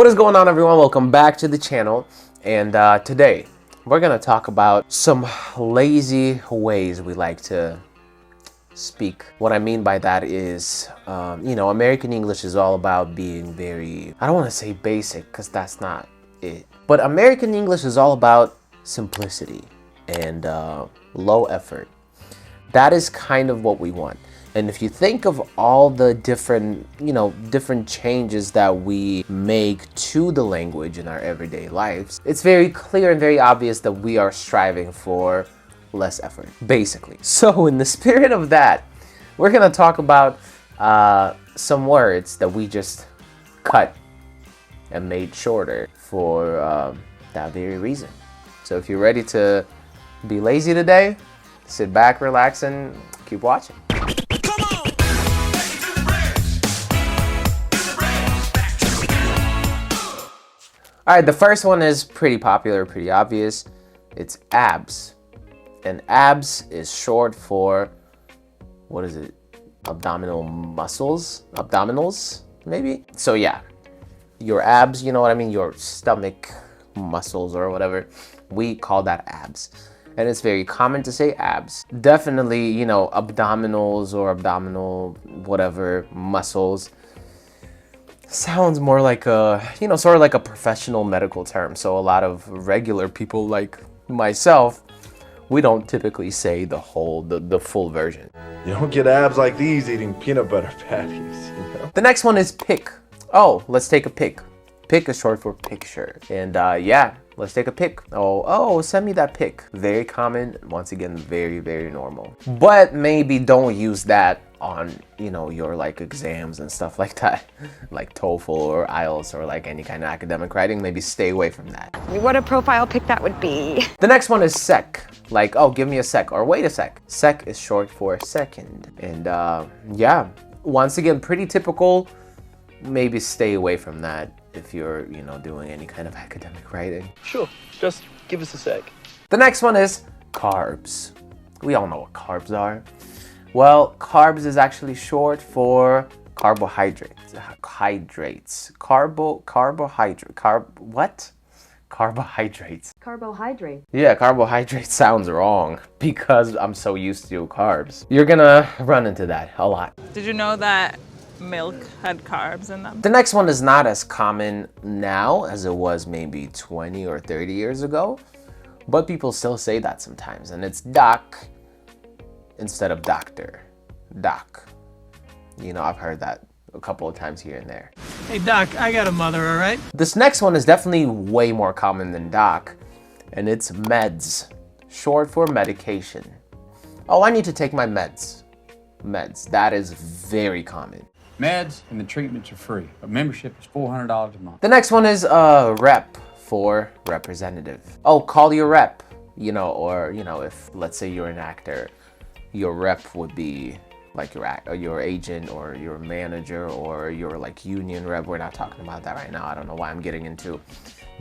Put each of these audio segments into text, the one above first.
What is going on, everyone? Welcome back to the channel. And today we're gonna talk about some lazy ways we like to speak. What I mean by that is, American English is all about being very, I don't want to say basic because that's not it, but American English is all about simplicity and low effort. That is kind of what we want. And if you think of all the different changes that we make to the language in our everyday lives, it's very clear and very obvious that we are striving for less effort, basically. So in the spirit of that, we're gonna talk about some words that we just cut and made shorter for that very reason. So if you're ready to be lazy today, sit back, relax, and keep watching. All right, the first one is pretty popular, pretty obvious. It's abs. And abs is short for, what is it? Abdominal muscles? Abdominals, maybe? So yeah, your abs, you know what I mean? Your stomach muscles or whatever. We call that abs. And it's very common to say abs. Definitely, abdominals or abdominal whatever muscles sounds more like a, sort of like a professional medical term. So a lot of regular people like myself, we don't typically say the full version. You don't get abs like these eating peanut butter patties, The next one is pic. Oh, let's take a pic. Pic is short for picture. And yeah, let's take a pic. Oh, send me that pic. Very common. Once again, very, very normal. But maybe don't use that on, your like exams and stuff like that, like TOEFL or IELTS or like any kind of academic writing. Maybe stay away from that. What a profile pic that would be. The next one is sec. Like, oh, give me a sec or wait a sec. Sec is short for second. And yeah, once again, pretty typical. Maybe stay away from that if you're, doing any kind of academic writing. Sure, just give us a sec. The next one is carbs. We all know what carbs are. Well, carbs is actually short for carbohydrates. Carbohydrates. Carbohydrate. Yeah, carbohydrate sounds wrong because I'm so used to carbs. You're gonna run into that a lot. Did you know that milk had carbs in them? The next one is not as common now as it was maybe 20 or 30 years ago, but people still say that sometimes, and it's doc instead of doctor. Doc. I've heard that a couple of times here and there. Hey doc, I got a mother, all right? This next one is definitely way more common than doc, and it's meds, short for medication. Oh, I need to take my meds. Meds, that is very common. Meds and the treatments are free, but membership is $400 a month. The next one is rep for representative. Oh, call your rep, or if let's say you're an actor, your rep would be like your agent or your manager or your like union rep. We're not talking about that right now. I don't know why I'm getting into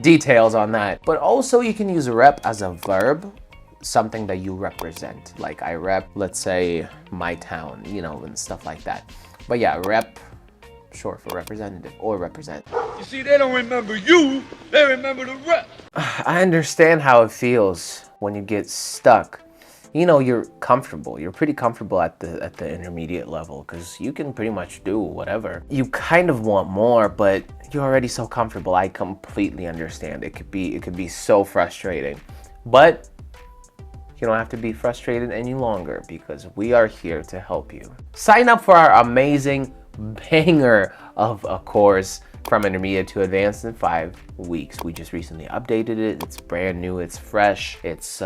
details on that. But also you can use rep as a verb, something that you represent. Like I rep, let's say, my town, and stuff like that. But yeah, rep, short for representative or represent. You see, they don't remember you, they remember the rep. I understand how it feels when you get stuck. You're comfortable. You're pretty comfortable at the intermediate level because you can pretty much do whatever. You kind of want more, but you're already so comfortable. I completely understand. It could be so frustrating. But you don't have to be frustrated any longer because we are here to help you. Sign up for our amazing banger of a course from intermediate to advanced in 5 weeks. We just recently updated it. It's brand new, it's fresh. It's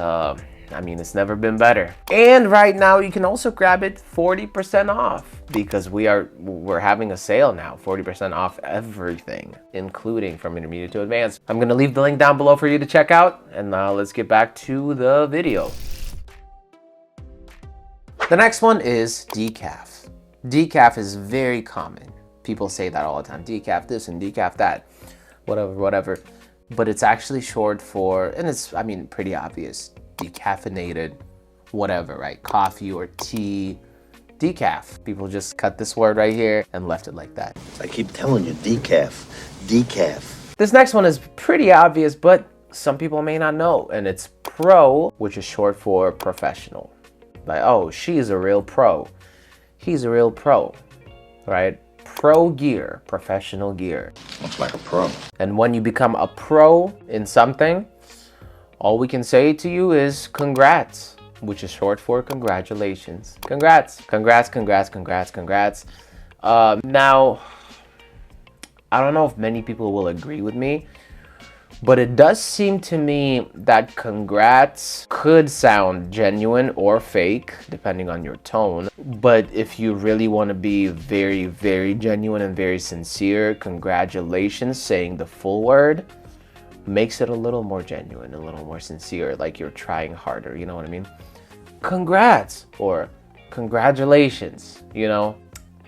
it's never been better. And right now you can also grab it 40% off because we're having a sale now, 40% off everything, including from intermediate to advanced. I'm gonna leave the link down below for you to check out, and let's get back to the video. The next one is decaf. Decaf is very common. People say that all the time. Decaf this and decaf that, whatever. But it's actually short for, and it's, pretty obvious, decaffeinated, whatever, right? Coffee or tea, decaf. People just cut this word right here and left it like that. I keep telling you, decaf, decaf. This next one is pretty obvious, but some people may not know, and it's pro, which is short for professional. Like, oh, she's a real pro. He's a real pro, right? Pro gear, professional gear. Looks like a pro. And when you become a pro in something, all we can say to you is congrats, which is short for congratulations. Congrats, congrats, congrats, congrats, congrats. Now, I don't know if many people will agree with me, but it does seem to me that congrats could sound genuine or fake, depending on your tone. But if you really want to be very, very genuine and very sincere, congratulations, saying the full word, makes it a little more genuine, a little more sincere, like you're trying harder, you know what I mean? Congrats, or congratulations, you know?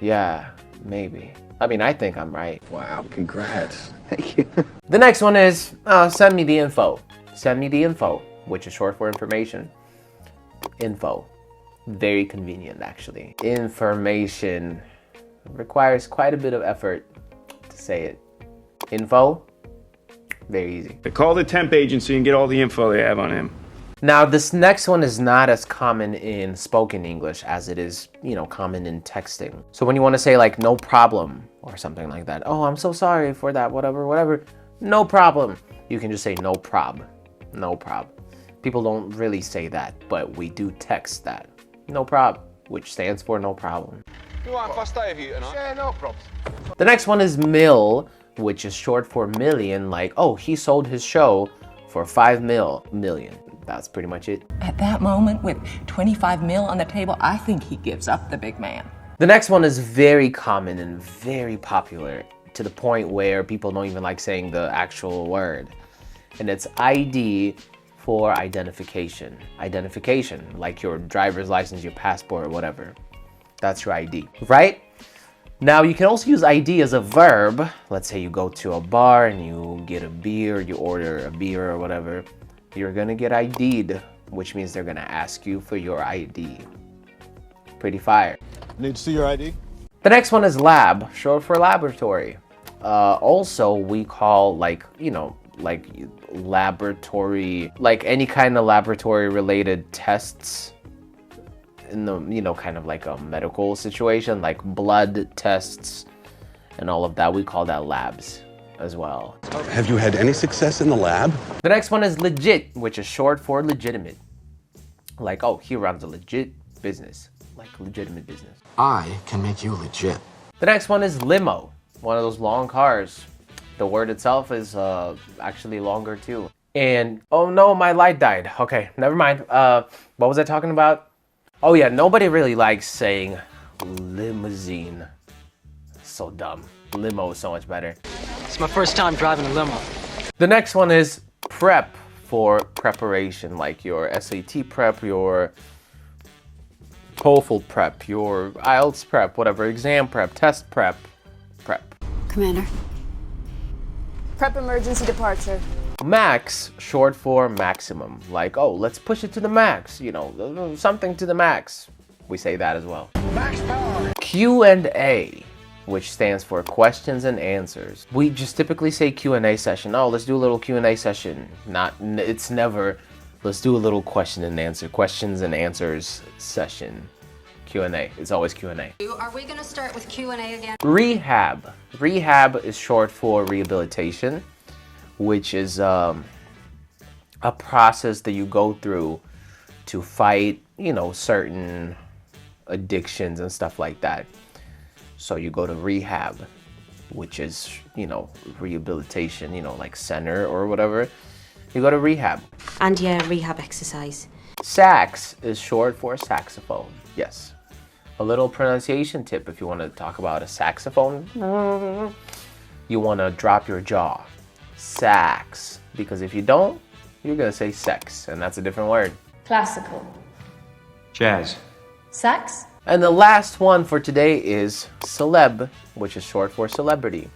Yeah, maybe. I mean, I think I'm right. Wow, congrats. Thank you. The next one is send me the info. Send me the info, which is short for information. Info. Very convenient, actually. Information requires quite a bit of effort to say it. Info, very easy. Call the temp agency and get all the info they have on him. Now, this next one is not as common in spoken English as it is, you know, common in texting. So when you want to say like, no problem, or something like that. Oh, I'm so sorry for that, whatever, whatever. No problem. You can just say no prob. No prob. People don't really say that, but we do text that. No prob, which stands for no problem. You want if I stay with you tonight? Yeah, no problems. The next one is mil, which is short for million, like, oh, he sold his show for 5 million. That's pretty much it. At that moment, with 25 mil on the table, I think he gives up the big man. The next one is very common and very popular to the point where people don't even like saying the actual word. And it's ID for identification. Identification, like your driver's license, your passport, or whatever. That's your ID, right? Now, you can also use ID as a verb. Let's say you go to a bar and you get a beer, you order a beer or whatever. You're gonna get ID'd, which means they're gonna ask you for your ID. Pretty fire. Need to see your ID? The next one is lab, short for laboratory. Also, we call like, you know, like laboratory, like any kind of laboratory related tests in the, you know, kind of like a medical situation, like blood tests and all of that. We call that labs as well. Have you had any success in the lab? The next one is legit, which is short for legitimate. Like, oh, he runs a legit business, like legitimate business. I can make you legit. The next one is limo, one of those long cars. The word itself is actually longer too. And, oh no, my light died. Okay, never mind. What was I talking about? Oh yeah, nobody really likes saying limousine. So dumb. Limo is so much better. It's my first time driving a limo. The next one is prep, for preparation, like your SAT prep, your TOEFL prep, your IELTS prep, whatever, exam prep, test prep. Commander. Prep emergency departure. Max, short for maximum. Like, oh, let's push it to the max, you know, something to the max. We say that as well. Max power. Q&A, which stands for questions and answers. We just typically say Q&A session. Oh, let's do a little Q&A session. It's never, let's do a little questions and answers session. Q&A. It's always Q&A. Are we going to start with Q&A again? Rehab. Rehab is short for rehabilitation, which is a process that you go through to fight, you know, certain addictions and stuff like that. So you go to rehab, which is, you know, rehabilitation, you know, like center or whatever. You go to rehab. And yeah, rehab exercise. Sax is short for saxophone. Yes. A little pronunciation tip if you want to talk about a saxophone. You want to drop your jaw. Sax. Because if you don't, you're going to say sex, and that's a different word. Classical. Jazz. Sax. And the last one for today is celeb, which is short for celebrity.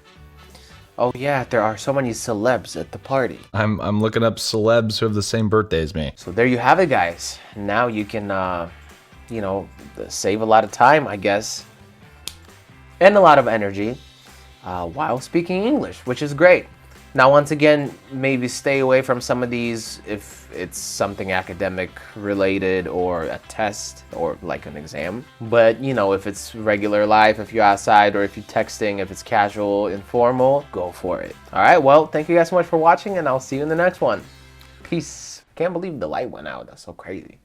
Oh yeah, there are so many celebs at the party. I'm looking up celebs who have the same birthday as me. So there you have it, guys. Now you can, you know, save a lot of time, I guess, and a lot of energy while speaking English, which is great. Now, once again, maybe stay away from some of these if it's something academic related or a test or like an exam. But, you know, if it's regular life, if you're outside, or if you're texting, if it's casual, informal, go for it. All right, well, thank you guys so much for watching, and I'll see you in the next one. Peace. Can't believe the light went out. That's so crazy.